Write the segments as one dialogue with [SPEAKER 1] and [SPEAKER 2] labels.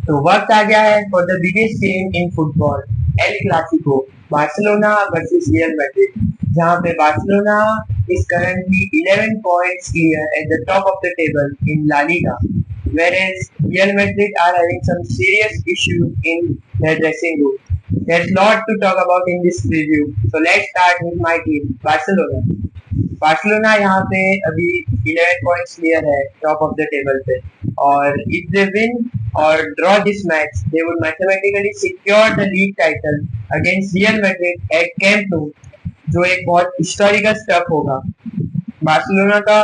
[SPEAKER 1] तो वक्त आ गया है for the biggest game in football, El Clasico, Barcelona versus real Madrid, जहां पे Barcelona is currently 11 points clear at the top of the table in La Liga, whereas Real Madrid are having some serious issues in their dressing room. There's a lot to talk about in this preview, so let's start with my team, Barcelona. Barcelona यहाँ पे अभी 11 points clear है top of the table पे, और if they win और draw this match they would mathematically secure the league title against Real Madrid at Camp Nou, जो एक बहुत हिस्टोरिकल स्टेप होगा। बार्सिलोना का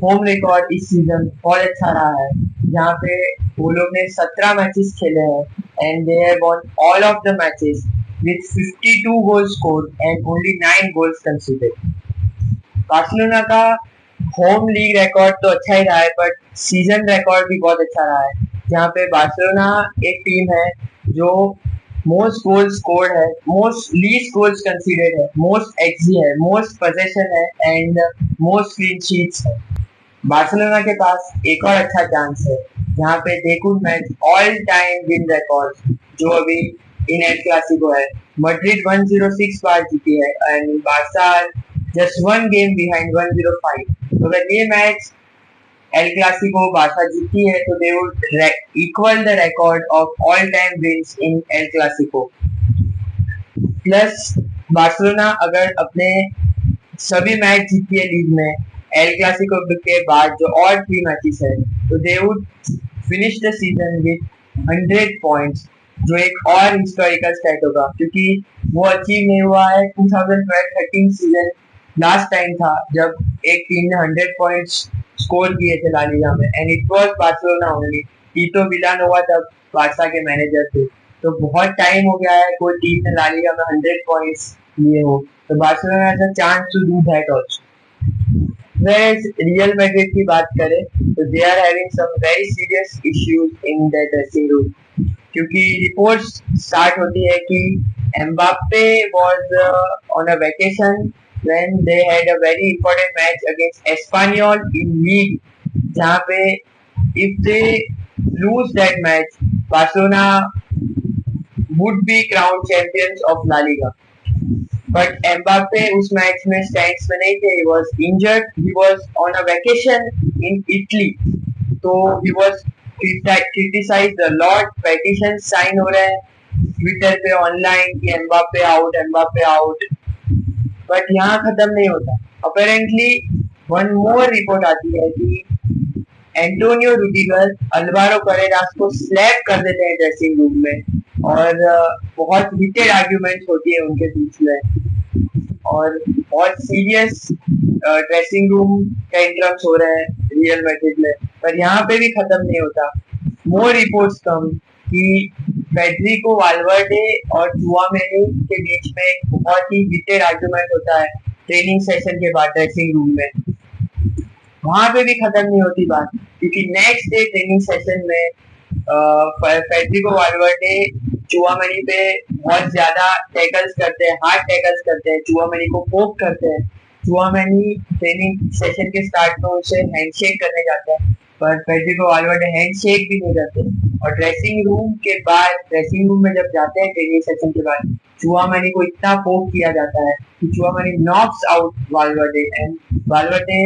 [SPEAKER 1] होम रिकॉर्ड इस सीजन बहुत अच्छा रहा है, जहाँ पे वो लोग ने 17 मैचेस खेले हैं and they have von all of the matches with 52 goals scored and only 9 goals considered. Barcelona का होम लीग रिकॉर्ड तो अच्छा ही रहा है, बट सीजन रिकॉर्ड भी बहुत अच्छा रहा है, जहाँ पे बार्सिलोना एक टीम है जो मोस्ट गोल्स स्कोर्ड है, मोस्ट लीस्ट गोल्स कंसीडर्ड है, मोस्ट एक्सजी है, मोस्ट पोजेशन है एंड मोस्ट क्लीन शीट्स है। बार्सिलोना के पास एक और अच्छा चांस है, जहाँ पे they could match all time win record जो अभी इन एल क्लासिको है। मैड्रिड 106 बार जीती है and Barca just one game behind 105। तो अगर ये मैच एल क्लासिको बार्सा जीती है तो they would equal the record of all time wins in El Clasico. Plus Barcelona अगर अपने सभी मैच जीती है लीग में एल क्लासिको के बाद जो और 3 मैचेस है, तो they would finish the season with 100 points, जो एक और हिस्टोरिकल स्टैट होगा, क्योंकि वो अचीव नहीं हुआ है। 2012-13 सीजन लास्ट टाइम था जब एक टीम ने 100 पॉइंट्स स्कोर किए थे ला लीगा में, and it was Barcelona only. टीटो Villanova तब बार्सा के मैनेजर थे, तो बहुत टाइम हो गया है कोई टीम ने ला लीगा में 100 पॉइंट्स लिए हो, तो Barcelona has a chance to do that also. Whereas Real Madrid की बात करें तो they are having some very serious issues in their dressing room, क्योंकि रिपोर्ट्स स्टार्ट होती है कि Mbappe was on a vacation when they had a very important match against Espanyol in league, जहाँ पे if they lose that match Barcelona would be crowned champions of La Liga, but Mbappe उस match में stands में नहीं थे, he was injured, he was on a vacation in Italy, तो he was criticized a lot, petitions sign हो रहे हैं Twitter पे ऑनलाइन कि एम्बाप्पे आउट, बट यहाँ खत्म नहीं होता। अपेरेंटली वन मोर रिपोर्ट आती है कि एंटोनियो रुडिगर अल्वारो परेरास को स्लैप कर देते हैं ड्रेसिंग रूम में, और बहुत हीटेड आर्ग्यूमेंट होती है उनके बीच में, और बहुत सीरियस ड्रेसिंग रूम टेंट्रम्स हो रहे हैं रियल मैड्रिड में। पर यहाँ पे भी खत्म नहीं होता। मोर रिपोर्ट्स कम कि फेडरिको वाल्वर्डे और चुआमेनी के बीच में एक बहुत ही हीटेड आर्गुमेंट होता है ट्रेनिंग सेशन के बाद ड्रेसिंग रूम में। वहां पे भी खत्म नहीं होती बात, क्योंकि नेक्स्ट डे ट्रेनिंग सेशन में फेडरिको वाल्वर्डे चुआमेनी पे बहुत ज्यादा टैकल्स करते हैं, हार्ड टैकल्स करते हैं, चुआमेनी को पोक करते हैं। चुआमेनी ट्रेनिंग सेशन के स्टार्ट में उनसे हैंडशेक करने जाते हैं, पर फेडरिको वाल्वर्डे हैंडशेक भी नहीं करते, और ड्रेसिंग रूम में जब जाते हैं ट्रेनिंग सेशन के बाद चुआमेनी को इतना पोक किया जाता है कि Tchouameni knocks out Valverde and Valverde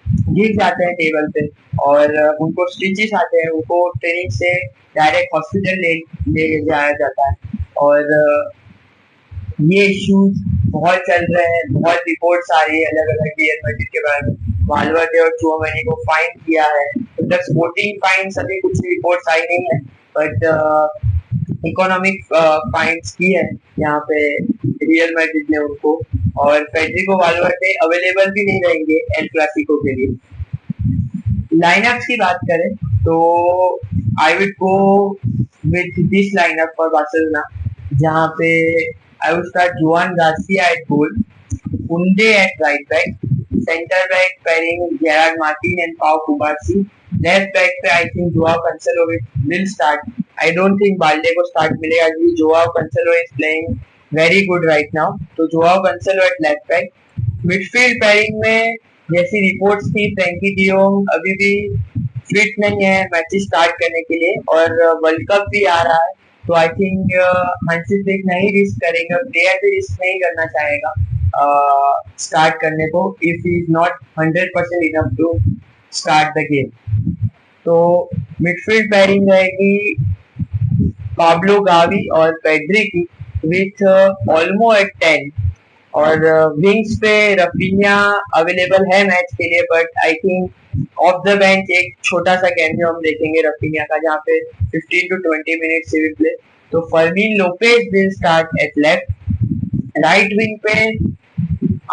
[SPEAKER 1] गिर जाते हैं टेबल पे, और उनको स्टिचेस आते हैं, उनको ट्रेनिंग से डायरेक्ट हॉस्पिटल ले जाया जाता है। और ये इश्यूज बहुत चल रहे हैं, बहुत रिपोर्ट्स आ रही है अलग अलग रियल मैड्रिड के बारे में। वाल्वर्डे और चुआमेनी को फाइन किया है, मतलब स्पोर्टिंग फाइन अभी कुछ रिपोर्ट्स आई नहीं है, बट इकोनॉमिक फाइन्स की है यहाँ पे रियल मैड्रिड ने उनको, और फेडरिको वाल्वर्डे अवेलेबल भी नहीं रहेंगे एल क्लासिको के लिए। लाइनअप्स की बात करें तो I will go with this lineup for Barcelona, जहाँ पे I will start Juan Garcia at goal, Kounde at right back, center back pairing Gerard Martin and Pau Cubarsi, left back पे I think Joao Cancelo will start. I don't think Balde को start मिलेगा क्योंकि Joao Cancelo is playing very good right now, तो Joao Cancelo at left back. Midfield pairing में जैसी reports थी Frankie D Yong अभी भी फिट नहीं है मैचेस स्टार्ट करने के लिए, और वर्ल्ड कप भी आ रहा है, तो आई थिंक हांसी फ्लिक नहीं रिस्क करेंगे, प्लेयर भी रिस्क नहीं करना चाहेगा स्टार्ट करने को if he is not 100% enough to start the game. तो मिडफील्ड पेयरिंग रहेगी पाब्लो गावी और पेड्री की विथ ऑल्मो एट 10, और विंग्स पे रफीनिया अवेलेबल है मैच के लिए, but I think of the bench एक छोटा सा कैमियो हम देखेंगे रफीनिया का, जहाँ पे 15 to 20 मिनट्स ही विल प्ले। तो Fermin Lopez will start at left. Right wing पे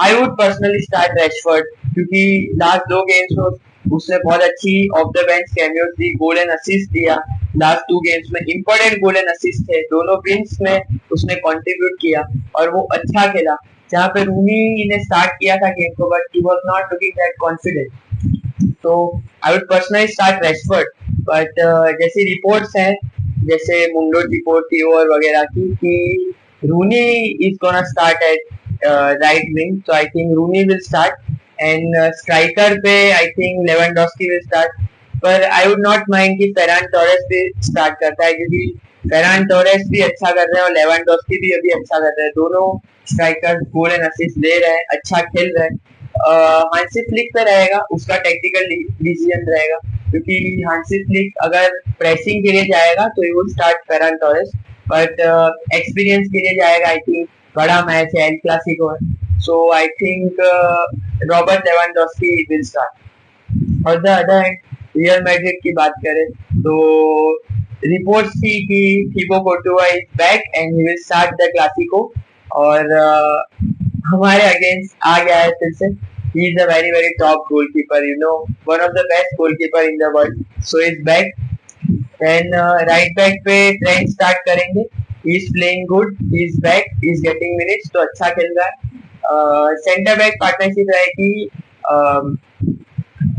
[SPEAKER 1] I would personally start Rashford, क्योंकि लास्ट 2 गेम्स में उसने बहुत अच्छी ऑफ द बेंच कैमियोज दी, गोल एंड असिस्ट दिया। लास्ट 2 गेम्स में इंपॉर्टेंट गोल एंड असिस्ट थे, दोनों विंस में उसने कंट्रीब्यूट किया और वो अच्छा खेला। जहाँ पे रूनी ने स्टार्ट किया था गेम को, but he was not looking that confident, तो I would personally start Rashford. But जैसी रिपोर्ट्स हैं, जैसे मुंडो डिपोर्टिवो और वगैरह की, कि Rooney is gonna start at right wing, so I think Rooney will start, and striker पे I think Lewandowski will start, पर I would not mind कि फेरान टोरेस भी स्टार्ट करता है, क्योंकि फेरान टोरेस भी अच्छा कर रहे हैं और लेवेंडोस्की भी अभी अच्छा कर रहे हैं, दोनों स्ट्राइकर गोल एंड असिस्ट दे रहे हैं, अच्छा खेल रहे हैं। हांसी फ्लिक पे रहेगा, उसका टेक्निकल डिसीजन रहेगा, क्योंकि हांसी फ्लिक अगर प्रेसिंग के लिए जाएगा तो he would start Ferran Torres, but experience के लिए जाएगा, आई थिंक बड़ा मैच है, एल क्लासिको है, so I think Robert Lewandowski will start. और the other hand Real Madrid की बात करें तो रिपोर्ट्स थी कि Thibaut Courtois is back and he will start the Clasico, और हमारे अगेंस्ट आ गया है फिर से। He is a very very top goalkeeper, you know, one of the best goalkeeper in the world, so is back. Then right back पे Trent start करेंगे, he is playing good, he is back, he is getting minutes, तो अच्छा खेल रहा है। Centre back partnership रहेगी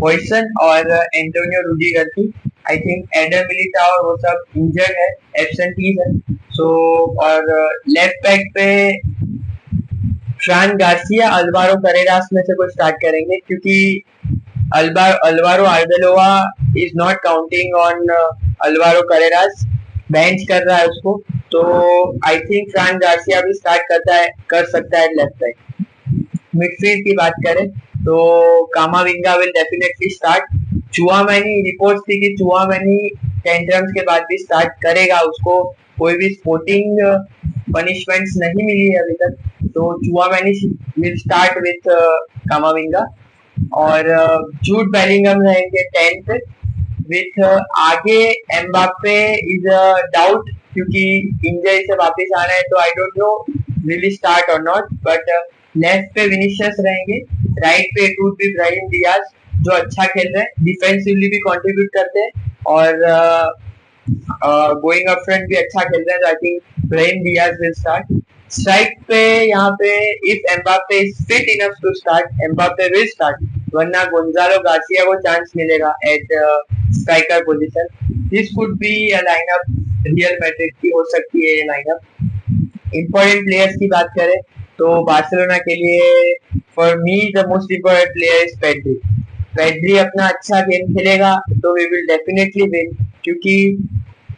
[SPEAKER 1] Poisson और Antonio Rudiger की। आई थिंक एडम मिलिटाओ और वो सब इंजर्ड है, एब्सेंटीज है, सो और लेफ्ट बैक पे फ्रान गार्सिया अल्वारो करेरास में से कोई स्टार्ट करेंगे, क्योंकि Alvaro Arbeloa is not counting on Alvaro Carreras, bench कर रहा है उसको, तो आई थिंक फ्रान गार्सिया भी स्टार्ट कर सकता है लेफ्ट बैक। मिडफील्ड की बात करें तो कामाविंगा will definitely start. Tchouameni reports थी कि चुआमेनी टेंट्रम्स के बाद भी स्टार्ट करेगा, उसको कोई भी स्पोर्टिंग पनिशमेंट्स नहीं मिली है अभी तक, तो Tchouameni will start with Camavinga. और जूड बेलिंगम रहेंगे 10 पे विथ आगे एम्बाप्पे इज अ डाउट, क्योंकि इंजरी से वापस आना है, तो I don't know will start और नॉट, बट लेफ्ट पे विनिशियस रहेंगे, राइट पे it would be Brahim Diaz, जो अच्छा खेल रहे हैं, डिफेंसिवली भी कंट्रीब्यूट करते हैं और गोइंग अप फ्रंट भी अच्छा खेल रहे हैं, तो I think Brahim Diaz will start. Strike पे यहाँ पे if Mbappe is fit enough to start, Mbappe will start, वरना गोंजालो गार्सिया को चांस मिलेगा at striker position. This could be a lineup Real Madrid की हो सकती है ये लाइनअप। इंपॉर्टेंट प्लेयर्स की बात करें तो बार्सिलोना के लिए for me the most important player is Pedri. Pedri अपना अच्छा गेम खेलेगा तो वी विल डेफिनेटली विन, क्योंकि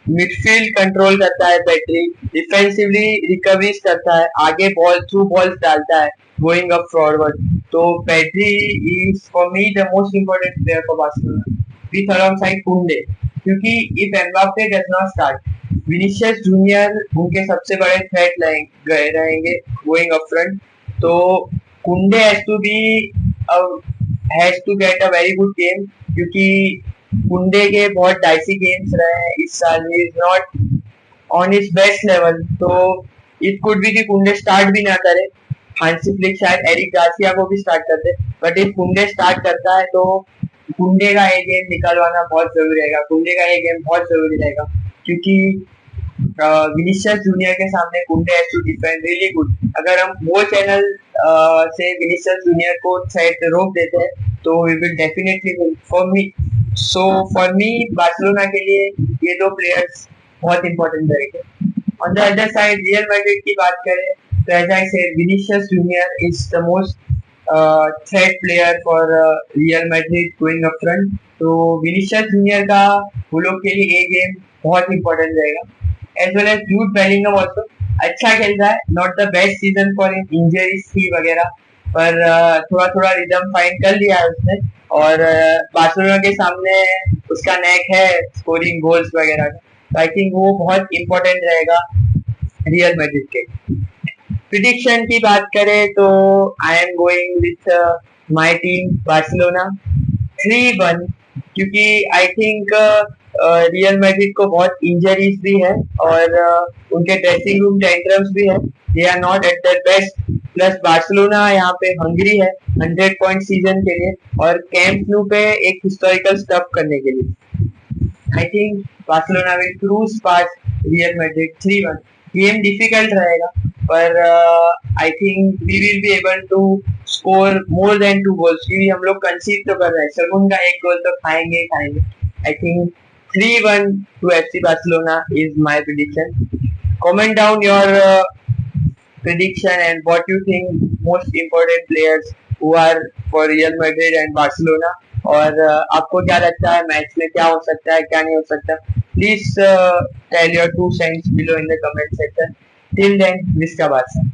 [SPEAKER 1] मिडफील्ड कंट्रोल करता है पेड्री, डिफेंसिवली रिकवरीज करता है, आगे बॉल थ्रू बॉल्स डालता है, गोइंग अप फॉरवर्ड, तो Pedri is for me the most important player for Barcelona with alongside कुंडे, क्योंकि if Mbappe does not start, Vinicius junior उनके सबसे बड़े थ्रेट रहेंगे गोइंग अप फ्रंट, तो Kounde has to get a very good game, क्योंकि Kounde के बहुत डाइसी गेम्स रहे हैं इस साल, ही is not on his best level, तो इट कुड बी कि कुंडे स्टार्ट भी ना करे, हांसी फ्लिक शायद एरिक गार्सिया को भी स्टार्ट करते, बट इफ कुंडे स्टार्ट करता है तो कुंडे का ये गेम निकलवाना बहुत जरूरी रहेगा, कुंडे का ये गेम बहुत जरूरी रहेगा, क्योंकि विनिशियस जूनियर के सामने Kounde has to defend really good. अगर हम वो चैनल से विनिशियस जूनियर को साइड रोक देते हैं तो we will definitely win for me. So for me Barcelona के लिए ये दो प्लेयर्स बहुत इंपॉर्टेंट रहेंगे। On the other side Real Madrid की बात करें तो as I said Vinicius Junior is the most threat player for Real Madrid going up front, तो विनिशियस जूनियर का वो लोग के लिए ये गेम बहुत इंपॉर्टेंट रहेगा। As well as Jude Bellingham also अच्छा खेल रहा है, not the best season for him, injuries थी वगैरह, पर थोड़ा थोड़ा रिदम फाइंड कर लिया है उसने। और बार्सिलोना के सामने उसका नेक है स्कोरिंग गोल्स वगैरह का, तो आई थिंक वो बहुत इंपॉर्टेंट रहेगा रियल मैड्रिड के। प्रिडिक्शन की बात करें तो I am going with my team Barcelona 3-1, क्योंकि आई थिंक रियल मैड्रिड को बहुत इंजरीज भी है और उनके ड्रेसिंग रूम टेंट्रम्स भी है, they are not at their best. Plus Barcelona यहाँ पे हंगरी है 100 पॉइंट सीजन के लिए और कैंप न्यू पे एक हिस्टोरिकल स्टफ करने के लिए। I think Barcelona will cruise past Real Madrid 3-1। Game difficult रहेगा पर I think we will be able to score more than 2 goals, क्योंकि हम लोग कंसीड तो कर रहे हैं, सगुन का एक गोल तो खाएंगे ही खाएंगे। I think 3-1 to FC Barcelona is my prediction. Comment down your prediction and what you think most important players who are for Real Madrid and Barcelona, और आपको क्या लगता है मैच में क्या हो सकता है क्या नहीं हो सकता, please tell your 2 cents below in the comment section. Till then, Vista Barca.